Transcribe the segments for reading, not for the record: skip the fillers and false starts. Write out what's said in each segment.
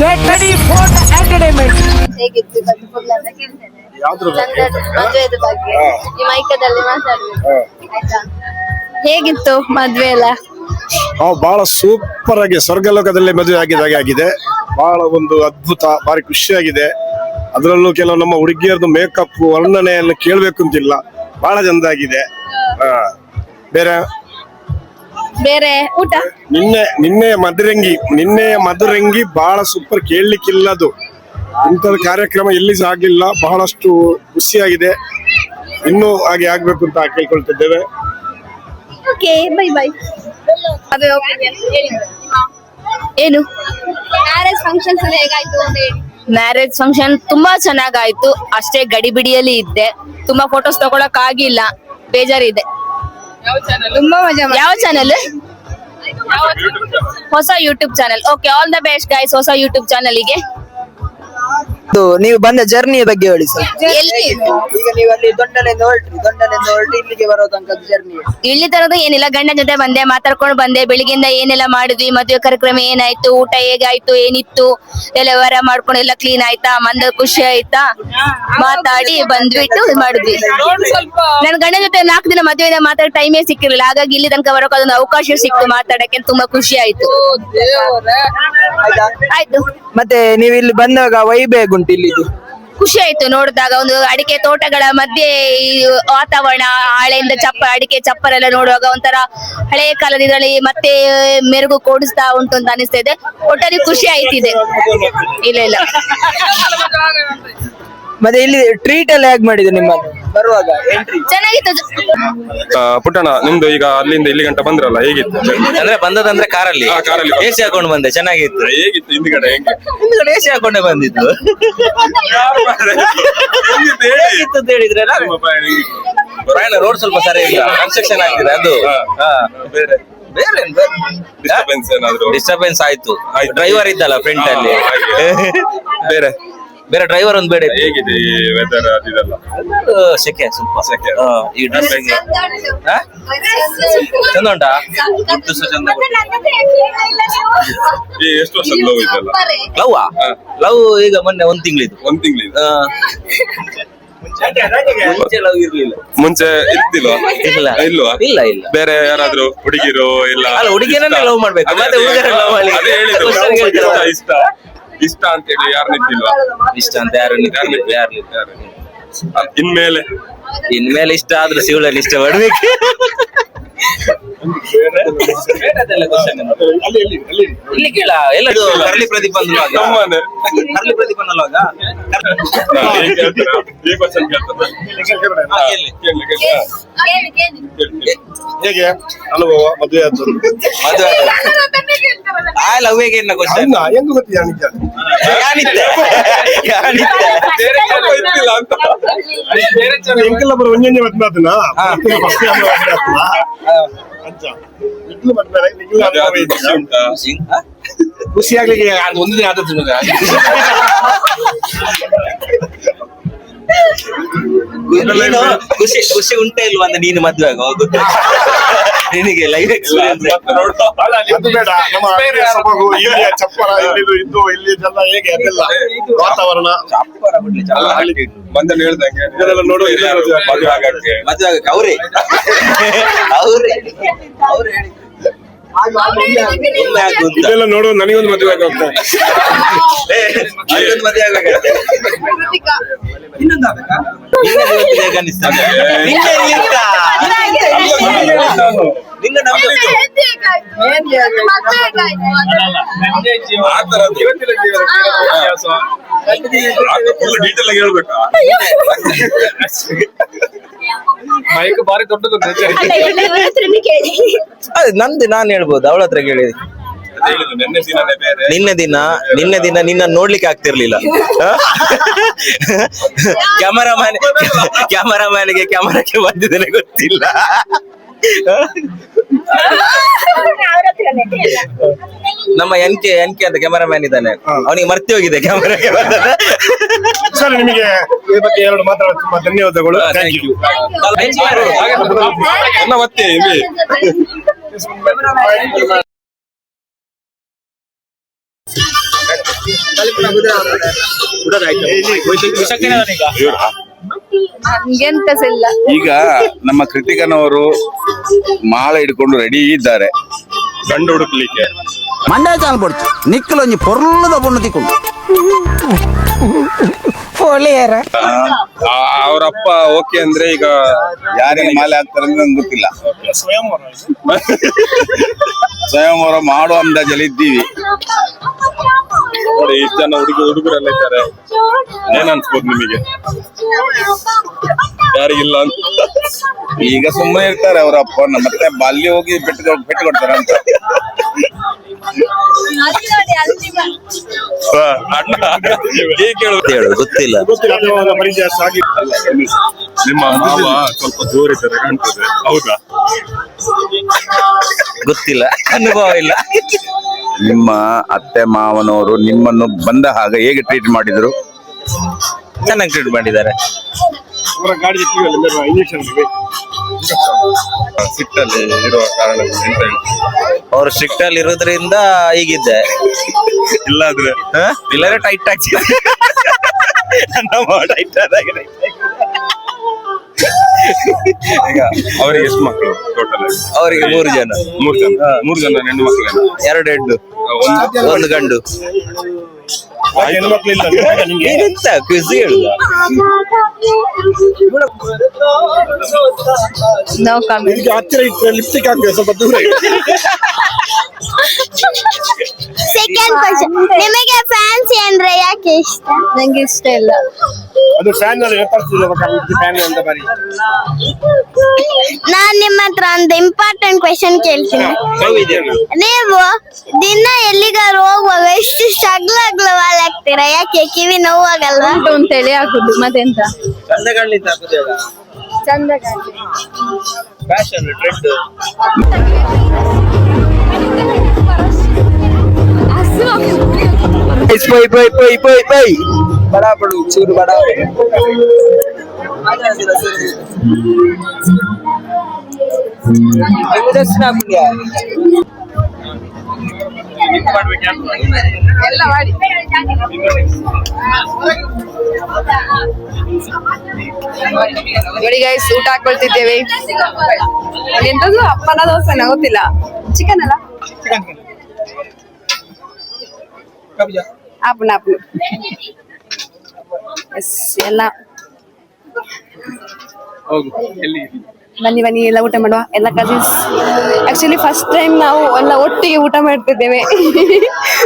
Get ready for the entertainment. ಹೇಗಿತ್ತು ಇವತ್ತು full ಅಂತ ಕೇಳ್ತೇನೆ. ಮದುವೆದ ಬಗ್ಗೆ ಈ ಮೈಕದಲ್ಲಿ ಮಾತಾಡ್ಬೇಕು ಆಯ್ತಾ? ಹೇಗಿತ್ತು ಮದ್ವೆ ಎಲ್ಲ? ಬಹಳ ಸೂಪರ್ ಆಗಿ ಸ್ವರ್ಗಲೋಕದಲ್ಲಿ ಮದುವೆ ಆಗಿದಾಗೆ ಆಗಿದೆ. ಬಹಳ ಒಂದು ಅದ್ಭುತ, ಭಾರಿ ಖುಷಿಯಾಗಿದೆ. ಅದರಲ್ಲೂ ಕೆಲವು ನಮ್ಮ ಹುಡುಗಿಯರದು ಮೇಕಪ್ ವರ್ಣನೆಯನ್ನು ಕೇಳ್ಬೇಕು ಅಂತಿಲ್ಲ, ಬಹಳ ಚಂದಾಗಿದೆ. ಬೇರೆ ಬೇರೆ ಊಟ ನಿನ್ನೆಯ ಮಧುರಂಗಿ ಬಹಳ ಸೂಪರ್, ಕೇಳಲಿಕ್ಕಿಲ್ಲದು. ಇಂಥದ್ದು ಕಾರ್ಯಕ್ರಮ ಎಲ್ಲಿ ಸಹ ಆಗಿಲ್ಲ. ಬಹಳಷ್ಟು ಖುಷಿಯಾಗಿದೆ. ಇನ್ನೂ ಹಾಗೆ ಆಗ್ಬೇಕು ಅಂತ ಕೇಳ್ಕೊಳ್ತಿದ್ದೇವೆ. Okay, bye bye. ಏನು ಮ್ಯಾರೇಜ್ ಫಂಕ್ಷನ್ಸ್ ಎಲ್ಲ ಹೇಗಾಯ್ತು ಅಂತ ಹೇಳಿ. ಮ್ಯಾರೇಜ್ ಫಂಕ್ಷನ್ ತುಂಬಾ ಚೆನ್ನಾಗಾಯ್ತು. ಅಷ್ಟೇ ಗಡಿಬಿಡಿಯಲ್ಲಿ ಇದ್ದೆ, ತುಂಬಾ ಫೋಟೋಸ್ ತಗೊಳಕ್ ಆಗಿಲ್ಲ, ಬೇಜಾರಿದೆ. ತುಂಬಾ ಮಜಾ ಯಾವ ಚಾನೆಲ್? ಹೊಸ YouTube channel. Okay, all the best guys ಹೊಸ ಯೂಟ್ಯೂಬ್ ಚಾನೆಲ್ಗೆ. ನೀವು ಬಂದ ಜರ್ನಿಯ ಬಗ್ಗೆ ಹೇಳಿ ಸರ್. ಎಲ್ಲಿ ಈಗ ನೀವು ಅಲ್ಲಿ ದೊಡ್ಡನೆಂದು ಹೊರಟಿ ಇಲ್ಲಿಗೆ ಬರೋ ತನಕ ಜರ್ನಿ ಇಲ್ಲಿ ತರದು ಏನಿಲ್ಲ, ಗಂಡನ ಜೊತೆ ಬಂದೆ, ಮಾತಾಡ್ಕೊಂಡು ಬಂದೆ. ಬೆಳಿಗ್ಗೆಯಿಂದ ಏನೆಲ್ಲ ಮಾಡಿದ್ವಿ, ಮದುವೆ ಕಾರ್ಯಕ್ರಮ ಏನಾಯ್ತು, ಊಟ ಹೇಗಾಯ್ತು, ಏನಿತ್ತು ಎಲ್ಲ ವ್ಯವಹಾರ ಮಾಡ್ಕೊಂಡು ಎಲ್ಲ ಕ್ಲೀನ್ ಆಯ್ತಾ, ಮಂದ ಖುಷಿ ಆಯ್ತಾ, ಮಾತಾಡಿ ಬಂದ್ಬಿಟ್ಟು ಮಾಡಿದ್ವಿ. ನನ್ ಗಂಡನ ಜೊತೆ 4 ದಿನ ಮದುವೆಯಿಂದ ಮಾತಾಡೋ ಟೈಮೇ ಸಿಕ್ಕಿರ್ಲಿಲ್ಲ. ಹಾಗಾಗಿ ಇಲ್ಲಿ ತನಕ ಬರೋಕೆ ಅದೊಂದು ಅವಕಾಶ ಸಿಕ್ತು ಮಾತಾಡಕ್ಕೆ, ತುಂಬಾ ಖುಷಿ ಆಯ್ತು. ಆಯ್ತು. ಮತ್ತೆ ನೀವು ಇಲ್ಲಿ ಬಂದಾಗ ವೈಬ್ ಹೇಗುಂಟು ಇಲ್ಲಿದು? ಖುಷಿ ಆಯ್ತು ನೋಡಿದಾಗ. ಒಂದು ಅಡಿಕೆ ತೋಟಗಳ ಮಧ್ಯೆ ಈ ವಾತಾವರಣ, ಹಾಳೆಯಿಂದ ಅಡಿಕೆ ಚಪ್ಪರೆಲ್ಲ ನೋಡುವಾಗ ಒಂಥರ ಹಳೆಯ ಕಾಲದ ಇದರಲ್ಲಿ ಮತ್ತೆ ಮೆರುಗು ಕೂಡಿಸ್ತಾ ಉಂಟು ಅಂತ ಅನಿಸ್ತಾ ಇದೆ. ಒಟ್ಟಾರೆ ಖುಷಿ ಆಯ್ತಿದೆ. ಇಲ್ಲ ಮತ್ತೆ ಇಲ್ಲಿ ಟ್ರೀಟ್ ಎಲ್ಲ ಹೇಗ್ ಮಾಡಿದ್ರು ನಿಮ್ಮ ಬರುವಾಗ ಎಂಟ್ರಿ? ಚೆನ್ನಾಗಿತ್ತು. ಪುಟ್ಟಣ, ನಿಮ್ದು ಈಗ ಅಲ್ಲಿಂದ ಇಲ್ಲಿ ಗಂಟ ಬಂದ್ರಲ್ಲ, ಹೇಗಿತ್ತು? ಅಂದ್ರೆ ಬಂದದಂದ್ರೆ ಕಾರಲ್ಲಿ ಎಸಿ ಹಾಕೊಂಡು ಬಂದೆ, ಚೆನ್ನಾಗಿತ್ತು. ಹೇಗಿತ್ತು ಹಿಂದ್ಗಡೆ? ಹಿಂದ್ಗಡೆ ಎಸಿ ಹಾಕೊಂಡೆ ಬಂದಿದ್ದು. ಹೇಗಿತ್ತು ಅಂತ ಹೇಳಿದ್ರೆ ಪ್ರಯಾಣ ರೋಡ್ ಸ್ವಲ್ಪ ಸರಿ ಇಲ್ಲ, ಕನ್ಸ್ಟ್ರಕ್ಷನ್ ಆಗ್ತಿದೆ ಅದು. ಬೇರೆ ಡಿಸ್ಟರ್ಬೆನ್ಸ್ ಆಯ್ತು. ಡ್ರೈವರ್ ಇದ್ದಲ್ಲ ಫ್ರಂಟ್ ಅಲ್ಲಿ. ಬೇರೆ ಡ್ರೈವರ್ ಒಂದು ಬೇಡ. ಹೇಗಿದೆ ವೆದರ್ ಅದೆಲ್ಲ? ಸೆಕೆ, ಸ್ವಲ್ಪ ಸೆಕೆ. ಈ ಡ್ರೆಸ್ ಚಂದ ಉಂಟಾ? ದುಡ್ಡು ಸಹ ಚಂದ. ಎಷ್ಟು ವರ್ಷ ಲವ್ ಇದೆಲ್ಲ? ಲವ್ ಈಗ ಮೊನ್ನೆ 1 ತಿಂಗಳಿದು. 1 ತಿಂಗಳಿದು. ಮುಂಚೆ ಲವ್ ಇರ್ಲಿಲ್ಲ. ಮುಂಚೆ ಇರ್ತಿಲ್ವಾ? ಇಲ್ವಾ? ಇಲ್ಲ. ಬೇರೆ ಯಾರಾದ್ರೂ ಹುಡುಗಿರು ಇಲ್ಲ? ಅಲ್ಲ, ಹುಡುಗಿಯನ್ನೇ ಲವ್ ಮಾಡ್ಬೇಕು, ಮತ್ತೆ ಹುಡುಗರ ಲವ್ ಮಾಡಿ. ಅದೇ ಹೇಳಿದ್ರು, ಇಷ್ಟ ಅಂತ ಹೇಳಿ ಯಾರು ನಿಂತಿಲ್ವಾ? ಇಷ್ಟ ಅಂತ ಯಾರು ಇನ್ಮೇಲೆ ಇಷ್ಟ ಆದ್ರೂ ಶಿವಳಲ್ಲಿ ಇಷ್ಟ ಪಡ್ಬೇಕು. ಇಲ್ಲಿ ಕೇಳ ಎಲ್ಲದು ಕರ್ಲಿ ಪ್ರದೀಪ್ ಅಂದ್ರುವಾಗ ಹೇಗೆ ಅನುಭವ ಮದುವೆ ಆದ್ದು? ಆ ಲವ್ ಹೇಗೆ ಕ್ವಶನ್ ಹೆಂಗ್ ಗೊತ್ತಿದೆ ಎಂಕಲ್ಲ ಬರೋ ಒಂಜೆ ಮದ್ಮಾತನ ಖುಷಿ ಆಗ್ಲಿಕ್ಕೆ ಒಂದು ದಿನ ಆದ ಖುಷಿ ಉಂಟೇ ಇಲ್ವಾ ಅಂತ ನೀನು ಮದ್ವೆ ಆಗ ಹೋಗುದು ನಿನಗೆ ಲೈಫ್ ಎಕ್ಸ್ಪೀರಿಯನ್ಸ್ ಚಪ್ಪರ ಇದ್ದು ಇಲ್ಲಿ ಹೇಗೆ ಅದೆಲ್ಲ ವಾತಾವರಣ ಬಂದಲ್ಲಿ ಹೇಳ್ದಂಗೆ ಇದೆಲ್ಲ ನೋಡುವ ಮದುವೆ ಆಗಕ್ಕೆ ಅವರೇ ಇದೆಲ್ಲ ನೋಡುವ ನನಗೊಂದು ಮದುವೆ ಆಗೋಗ್ತದೆ. ಮದುವೆ ಆಗ್ಬೇಕು. ಡೀಟೇಲ್ ಆಗಿ ಹೇಳ್ಬೇಕಾ? ಮೈಕ್ ಬಾರಿ ದೊಡ್ಡದು. ನಂದು ನಾನು ಹೇಳ್ಬೋದು, ಅವಳ ಹತ್ರ ಕೇಳಿ. ನಿನ್ನೆ ದಿನ ನಿನ್ನ ನೋಡ್ಲಿಕ್ಕೆ ಆಗ್ತಿರ್ಲಿಲ್ಲ. ಕ್ಯಾಮರಾಮ್ಯಾನಿಗೆ ಕ್ಯಾಮರಾಕ್ಕೆ ಬಂದಿದ್ದೇನೆ ಗೊತ್ತಿಲ್ಲ. ನಮ್ಮ ಎನ್ ಕೆ ಅಂತ ಕ್ಯಾಮರಾಮ್ಯಾನ್ ಇದ್ದಾನೆ, ಅವನಿಗೆ ಮರ್ತಿ ಹೋಗಿದೆ ಕ್ಯಾಮರಾಕ್ಕೆ ಬಂದ. ಸರ್, ನಿಮಗೆ ಈ ಬಗ್ಗೆ ಎರಡು ಮಾತಾಡೋದು ತುಂಬಾ ಧನ್ಯವಾದಗಳು. Thank you. ಮತ್ತೆ ಹಂಗೆಂತ ಇಲ್ಲ. ಈಗ ನಮ್ಮ ಕೃತಿಕನವರು ಮಾಲೆ ಹಿಡ್ಕೊಂಡು ರೆಡಿ ಇದ್ದಾರೆ ಗಂಡು ಹುಡುಕ್ಲಿಕ್ಕೆ. ಮಂಡ್ಯ ಚಾಲ್ ಬಿಡ್ತು ನಿಕ್ಕಲು ಒಂಜಿ ಪೊರ್ಲದ ಬಣ್ಣ ತಿಕ್ಕೊಂಡು ಅವರಪ್ಪ ಓಕೆ ಅಂದ್ರೆ ಈಗ ಯಾರಿಗೆ ಮಾಲೆ ಹಾಕ್ತಾರೆ ಅಂತ ನಂಗೆ ಗೊತ್ತಿಲ್ಲ. ಸ್ವಯಂವರ ಮಾಡುವ ಅಂದಾಜಲ್ಲಿ ಇದ್ದೀವಿ. ನೋಡಿ ಇಷ್ಟು ಜನ ಹುಡುಗರೆಲ್ಲ ಇದ್ದಾರೆ, ಏನ್ ಅನ್ಸ್ಬೋದು ನಿಮಗೆ? ಯಾರಿಗಿಲ್ಲ ಅಂತ ಈಗ ಸುಮ್ಮನೆ ಇರ್ತಾರೆ ಅವರಪ್ಪ, ಮತ್ತೆ ಅಲ್ಲಿ ಹೋಗಿ ಪೆಟ್ಟು ಕೊಡ್ತಾರೆ ಅಂತ. ಗೊತ್ತಿಲ್ಲ. ನಿಮ್ಮ ಮಾವ ಸ್ವಲ್ಪ ಜೋರಿದ್ದಾರೆ ಕಾಣ್ತದೆ, ಹೌದಾ? ಗೊತ್ತಿಲ್ಲ, ಅನುಭವ ಇಲ್ಲ. ನಿಮ್ಮ ಅತ್ತೆ ಮಾವನವರು ನಿಮ್ಮನ್ನು ಬಂದ ಹಾಗೆ ಹೇಗೆ ಟ್ರೀಟ್ ಮಾಡಿದ್ರು? ಚೆನ್ನಾಗಿ ಟ್ರೀಟ್ ಮಾಡಿದ್ದಾರೆ. ಸಿಟ್ಟಲ್ಲಿ ಇರುವ ಕಾರಣ ಎಂತ ಹೇಳ್ತೀವಿ? ಅವ್ರು ಸ್ಟ್ರಿಕ್ಟ್ ಅಲ್ಲಿ ಇರೋದ್ರಿಂದ ಹೀಗಿದ್ದೆ. ಇಲ್ಲಾದ್ರೆ ಇಲ್ಲಾದ್ರೆ ಟೈಟ್ ಆಗ್ತಿದೆ. ಟೈಟ್ ಆಗಿದೆ. ಈಗ ಅವರಿಗೆ ಎಷ್ಟು ಮಕ್ಕಳು ಟೋಟಲ್? ಅವರಿಗೆ 3 ಜನ. 3 ಜನ ಹೆಣ್ಣು ಮಕ್ಕಳು, 2 ಹೆಣ್ಣು, 1 ಗಂಡು. ಹೆಣ್ಮಕ್ಳು ಇಲ್ಲ ನಿಮ್ಗೆ? ಎಂತ ಖುಷಿ ಹೇಳುದ? No comment. ಇದಕ್ಕೆ ಹತ್ತಿರ ಇಟ್ಟರೆ ಲಿಪ್ಸ್ಟಿಕ್ ಹಾಕ್ಬೇಕು, ಸ್ವಲ್ಪ ದೂರ ಇಡಿ. ಸೆಕೆಂಡ್ ಕ್ವೆಶ್ಚನ್, ನಿಮಗೆ ಫ್ಯಾನ್ಸಿ ಅಂದ್ರೆ ಯಾಕೆ ಇಷ್ಟ? ನಂಗೆ ಇಷ್ಟ ಇಲ್ಲ. ಅದು ಫ್ಯಾನ್ ಅಲ್ಲಿ ವ್ಯಾಪಾರಿಸಿದ ಫ್ಯಾನ್ ಅಂತ ಬರೀ. ನಾನ್ ನಿಮ್ಮ ಹತ್ರ ಒಂದು ಇಂಪಾರ್ಟೆಂಟ್ ಕ್ವೆಶ್ಚನ್ ಕೇಳ್ತೀನಿ. ನೀವು ದಿನ ಎಲ್ಲಿಗಾರು ಹೋಗುವಾಗ ಎಷ್ಟು ಅಗ್ಲವಾಗ್ತೀರಾ? ಯಾಕೆ ಕಿವಿ ನೋವಾಗಲ್ವಾ? ಅಂತೇಳಿ ಹಾಕುದು, ಮತ್ತೆಂತ ಚಂದ ಕಾಣ್ಲಿಕ್ಕೆ ಹಾಕುದೇವ. ಚಂದ ಕಾಣ್ಲಿ. Fashion trend. ಬಡ ಬಡು ಚೂರು ಬಡ. ಎಲ್ಲ ಮಾಡಿ ನೋಡಿ ಗೈಸ್, ಊಟ ಹಾಕೊಳ್ತಿದ್ದೇವೆ. ಎಂತದ್ದು ಅಪ್ಪನ ದೋಸೆನ ಗೊತ್ತಿಲ್ಲ, ಚಿಕನ್ ಅಲ್ಲ, ಆಪನ ಎಸ್ ಎಲ್ಲ. ಬನ್ನಿ ಎಲ್ಲ ಊಟ ಮಾಡುವ, ಎಲ್ಲ ಕಸಿನ್ಸ್. ಆಕ್ಚುಲಿ ಫಸ್ಟ್ ಟೈಮ್ ನಾವು ಎಲ್ಲ ಒಟ್ಟಿಗೆ ಊಟ ಮಾಡ್ತಿದ್ದೇವೆ.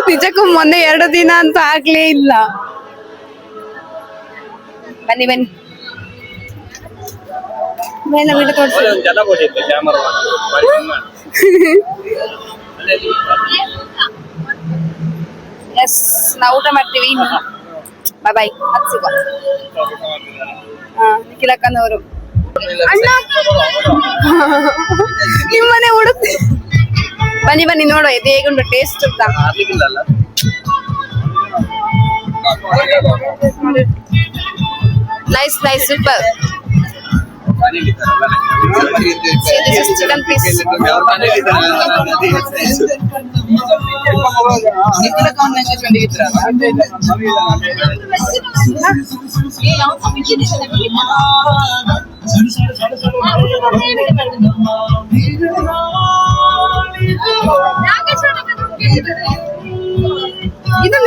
ನಿಜಕ್ಕೂ ಮೊನ್ನೆ 2 ದಿನ ಅಂತ ಆಗ್ಲೇ ಇಲ್ಲ. ಬನ್ನಿ ವಿಡಿಯೋ ತೋರಿಸಿ. ಎಸ್, ನಾವು ಊಟ ಮಾಡ್ತೀವಿ. ಬಾಯ್, ಮತ್ತೆ ಸಿಗುವ. ನಿಖಿಲಕ್ಕನವರು ಅಣ್ಣ ನಿಮ್ಮನೆ ಹುಡುಕ್ತಿ. ಬನ್ನಿ ನೋಡುವ ಇದು ಹೇಗುಂಟು ಟೇಸ್ಟ್ ಅಂತ. Nice super. Chicken piece. ಇದು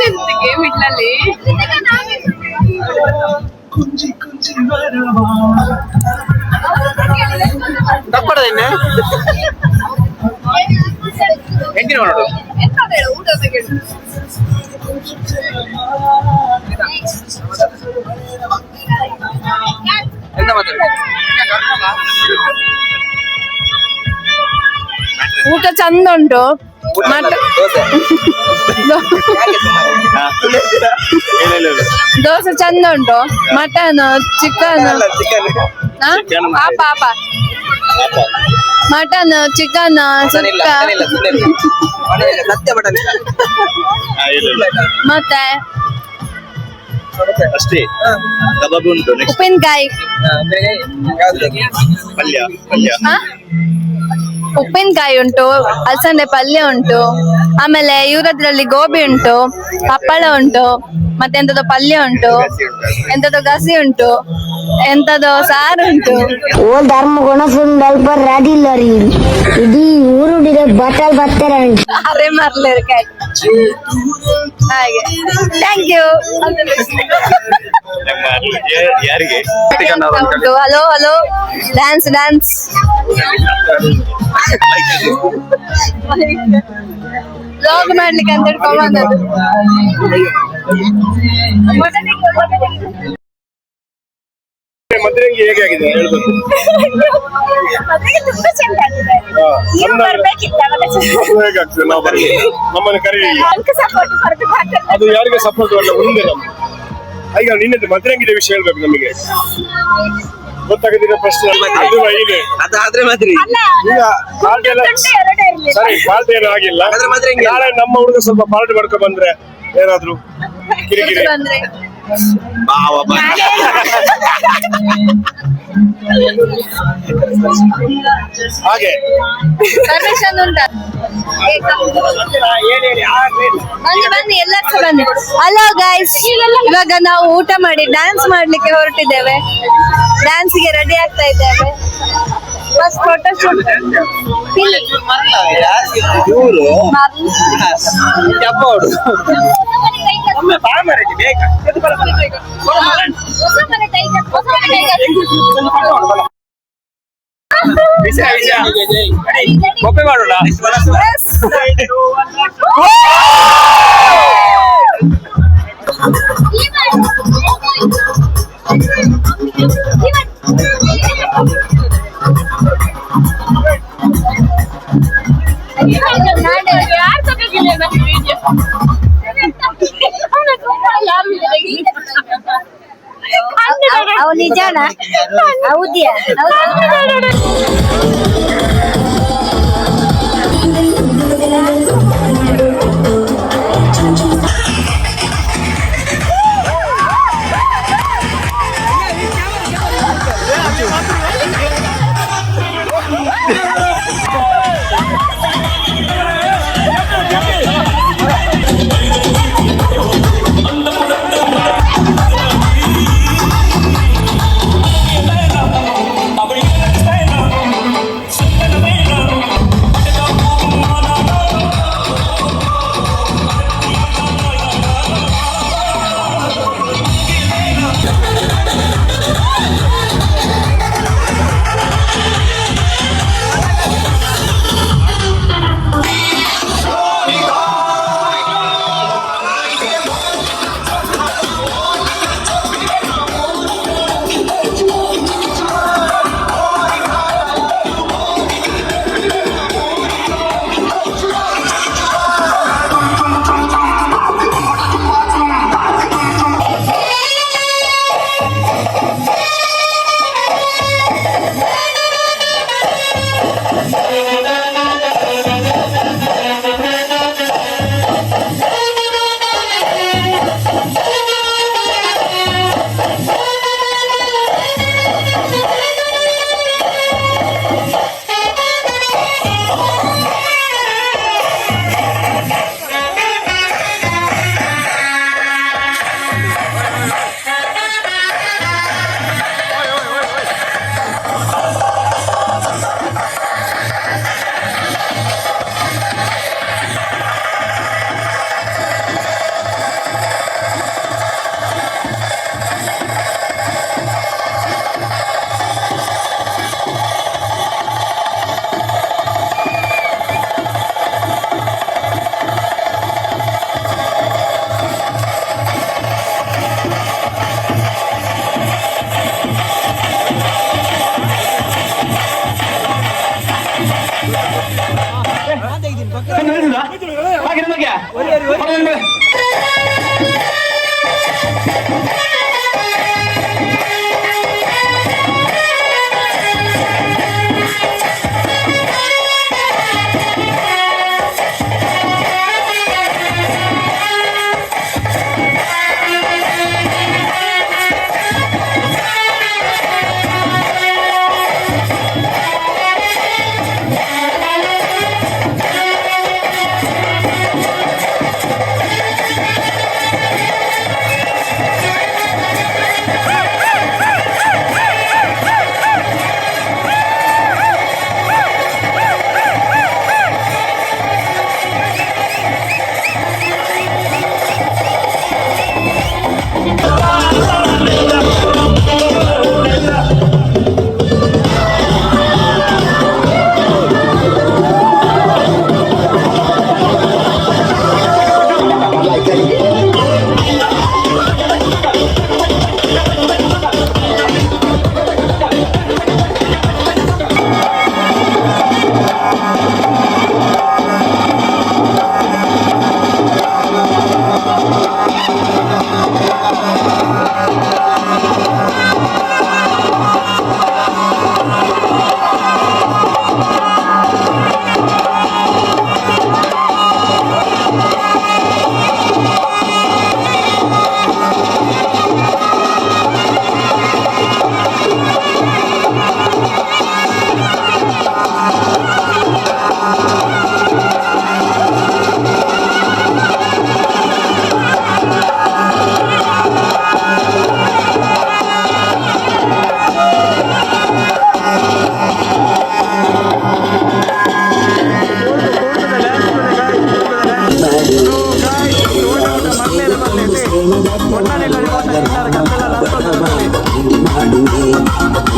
ಗೇಮ್ ಇಟ್ಲಲ್ಲಿ ತಪ್ಪಡದೇನೆ ಹೆಂಗಿನ ನೋಡು ಊಟ ಎಂತ ಮಾತಾಡ. ಊಟ ಚಂದ ಉಂಟು. ದೋಸೆ ಚಂದ ಉಂಟು. ಮಟನ್, ಚಿಕನ್, ಮಟನ್, ಚಿಕನ್, ಸುಕ್ಕ, ಮತ್ತೆ ಅಷ್ಟೇ. ಕಬಾಬ್ ಉಂಟು, ಉಪ್ಪಿನಕಾಯಿ, ಪಲ್ಯ ಉಪ್ಪಿನಕಾಯಿ ಉಂಟು, ಅಲಸಂದೆ ಪಲ್ಯ ಉಂಟು, ಆಮೇಲೆ ಇವ್ರದ್ರಲ್ಲಿ ಗೋಬಿ ಉಂಟು, ಹಪ್ಪಳ ಉಂಟು, ಮತ್ತೆ ಎಂತದೋ ಪಲ್ಯ ಉಂಟು, ಎಂತದೋ ಗಸಿ ಉಂಟು, ಎಂತದೋ ಸಾರು ಉಂಟು. ಓ ಧರ್ಮ ಗುಣ ಸ್ವಲ್ಪ ರಾಡಿಲ್ಲ ರೀ ಇಡೀ ಊರುಡಿಗೆ ಬಟ್ಟಲ್ ಬರ್ತಾರೆ ಅರೆ ಮರ್ಲೆ ಹಾಗೆ. Thank you. ಯಾರಿಗೆ hello hello, dance dance. Log ಮಾಡ್ಲಿಕ್ಕೆ ಅಂತ ಹೇಳ್ಕೊಂಡ್ ಮದ್ರಂಗಿ ಹೇಗೆ ಆಗಿದೆ ಹೇಳ್ಬೇಕು. ಹೇಗಾಗ್ತದೆ ನಾವು ಬರ್ಲಿ ನಮ್ಮನ್ನು ಕರೀಲಿಲ್ಲ, ಅದು ಯಾರಿಗೆ ಸಪೋರ್ಟ್ ಅಲ್ಲ ಮುಂದೆ ನಮ್ಮ. ಈಗ ನಿನ್ನದು ಮದ್ರಂಗಿದ ವಿಷಯ ಹೇಳ್ಬೇಕು ನಮಗೆ, ಗೊತ್ತಾಗದಿರೋ ಪ್ರಶ್ನೆ ಅದು ಇದೆ. ಅದಾದ್ರೆ ಮಾತ್ರ ಈಗ ಪಾರ್ಟಿ ಎಲ್ಲ ಸರಿ, ಪಾರ್ಟಿ ಏನೂ ಆಗಿಲ್ಲ. ನಾಳೆ ನಮ್ಮ ಹುಡುಗ ಸ್ವಲ್ಪ ಪಾರ್ಟಿ ಮಾಡ್ಕೊ ಬಂದ್ರೆ ಏನಾದ್ರು ಕಿರಿಕಿರಿ ಹಾಗೆ ಪರ್ಮಿಷನ್ ಉಂಟಾ? ಬನ್ನಿ ಎಲ್ಲರೂ ಬನ್ನಿ. ಹಲೋ ಗೈಸ್, ಇವಾಗ ನಾವು ಊಟ ಮಾಡಿ ಡ್ಯಾನ್ಸ್ ಮಾಡ್ಲಿಕ್ಕೆ ಹೊರಟಿದ್ದೇವೆ. ಡ್ಯಾನ್ಸ್ಗೆ ರೆಡಿ ಆಗ್ತಾ ಇದ್ದೇವೆ. First photo shoot. ಒಪ್ಪೆ ಮಾಡೋಣ. ಅವ್ ನಿಜಾನ ಹೌದ್ಯಾ?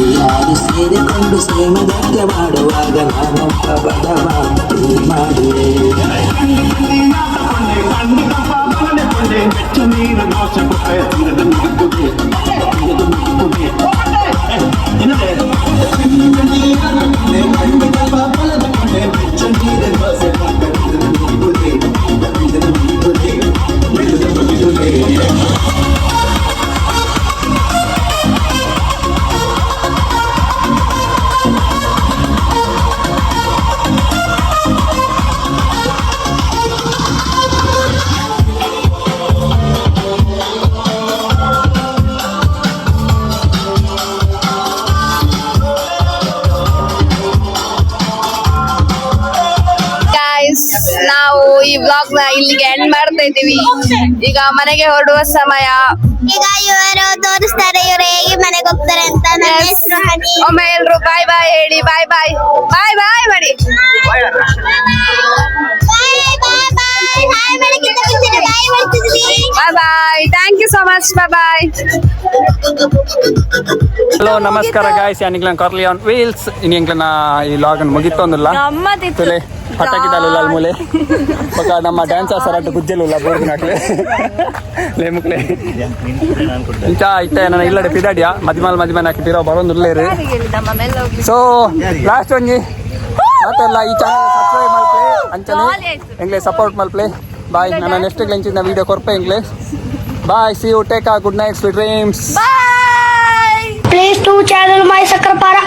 ಎಲ್ಲರೂ ಸೇರಿಕೊಂಡು ಶ್ರೀಮದಕ್ಕೆ ಮಾಡುವಾಗ ನಾನೊಬ್ಬ ಬಡವ ಮಾಡುವೆ ನಾವು ಈ ವ್ಲಾಗ್ ನ ಇಲ್ಲಿಗೆ ಎಂಡ್ ಮಾಡ್ತಾ ಇದೀವಿ. ಈಗ ಮನೆಗೆ ಹೊರಡುವ ಸಮಯ. ಈಗ ಇವರು ತೋರಿಸ್ತಾರೆ ಇವರು ಹೇಗೆ ಮನೆಗೆ ಹೋಗ್ತಾರೆ ಅಂತ. ನನ್ನ ಹೆಸರು ಹನಿ. ಒಮ್ಮೆ ಎಲ್ರು ಬಾಯ್ ಬಾಯ್ ಹೇಳಿ. ಬಾಯ್ ಬಾಯ್ ಬಾಯ್ ಬಾಯ್ ಮಾಡಿ. ಬಾಯ್ ಬಾಯ್ ಬಾಯ್. ಹಾಯ್ ಬೆಳಗಿಂದ ಬಿಸಿಲು ಬಾಯ್ ಮಾಡ್ತಿದ್ವಿ. Bye bye. Thank you so much. Bye bye. Hello ನಮಸ್ಕಾರ ಗಾಯ್ಸ್, ಯಾನಿಗ್ಲನ್ ಕಾರ್ಲಿಯಾನ್ ವೀಲ್ಸ್ ಇನ್ನಿಂಗ್ಲನ ಈ ಲಾಗನ್ ಮುಗಿತ್ತೊಂದಿಲ್ಲ ತುಲೆ ಪಟಾಕಿದಲ್ಲ ಮೂಲೆ ಬೊಕ ನಮ್ಮ ಡ್ಯಾನ್ಸರ್ ಸರಾಟ ಗುಜ್ಜೆಲ್ಲ ಬೋರ್ದಿನಾಕ್ಲೆ ಲೇಮುಕ್ಲೆ ಇಂಚ ಇತ್ತೆ ನನ್ನ ಇಲ್ಲಡೆ ಪಿದಾಡಿಯ ಮದಿಮಲ್ ಹಾಕಿಟ್ಟಿರೋ ಬರೋಂದುಲ್ಲೇರು. ಸೊ ಲಾಸ್ಟ್ ಒಂಜಿ ಮತ್ತೆಲ್ಲ ಈ ಚಾನಲ್ ಸಬ್ಸ್ಕ್ರೈಬ್ ಮಾಡ್ಪ್ಲೆ ಅಂಚನೆ ಎಂಗ್ಲೆ ಸಪೋರ್ಟ್ ಮಾಡ್ಪ್ಲೆ. ಬಾಯ್. ನನ್ನ ನೆಕ್ಸ್ಟ್ ಗ್ಲೆಂಚಿನ ವಿಡಿಯೋ ಕೊರ್ಪೆ ಎಂಗ್ಲೆ. Bye. See you. Take good night sweet dreams. Please to channel my Sakrapara.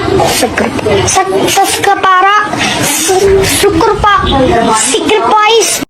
Sakrapara. Sukrapa. Sakrapais.